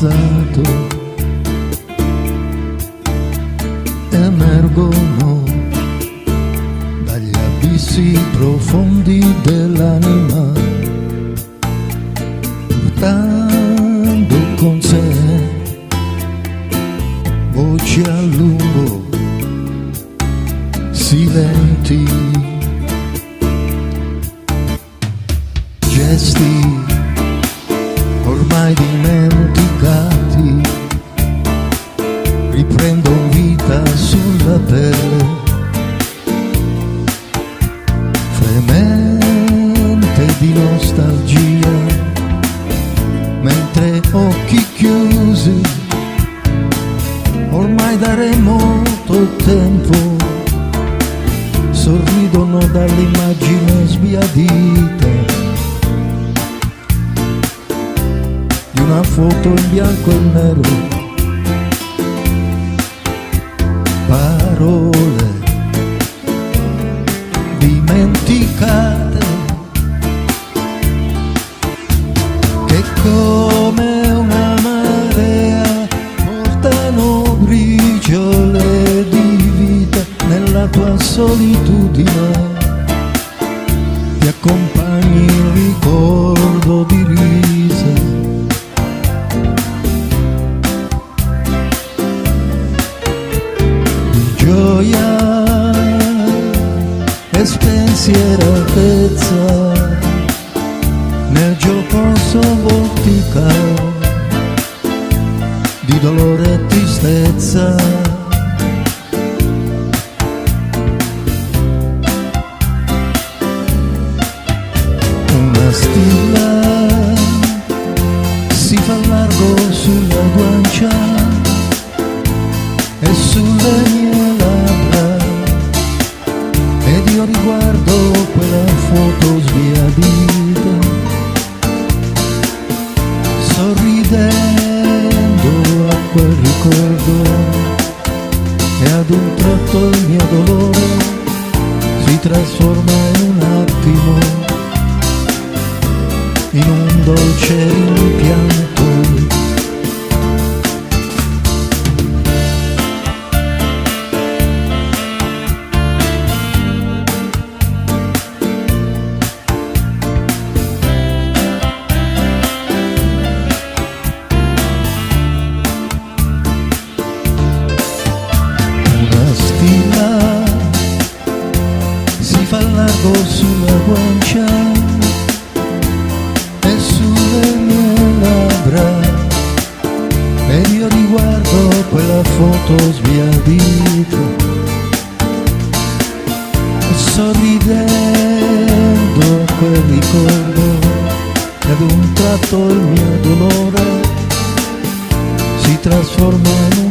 passato emergono dagli abissi profondi dell'anima, portando con sé voci a lungo silenti, gesti ormai dimenticati riprendono vita sulla pelle, fremente di nostalgia, mentre occhi chiusi ormai da remoto tempo sorridono dall'immagine sbiadita di una foto in bianco e nero. Parole dimenticate che come una marea portano briciole di vita nella tua solitudine, ti accompagni il ricordo di risa, gioia e spensieratezza nel giocoso vorticato di dolore e tristezza. Una stilla si fa largo sulla guancia e sulle mie labbra, ed io riguardo quella foto sbiadita, sorridendo a quel ricordo, e ad un tratto il mio dolore si trasforma in un attimo in un dolce rimpianto. Si fa largo sulla guancia e sulle mie labbra, ed io riguardo quella foto sbiadita, sorridendo a quel ricordo, e ad un tratto il mio dolore si trasforma in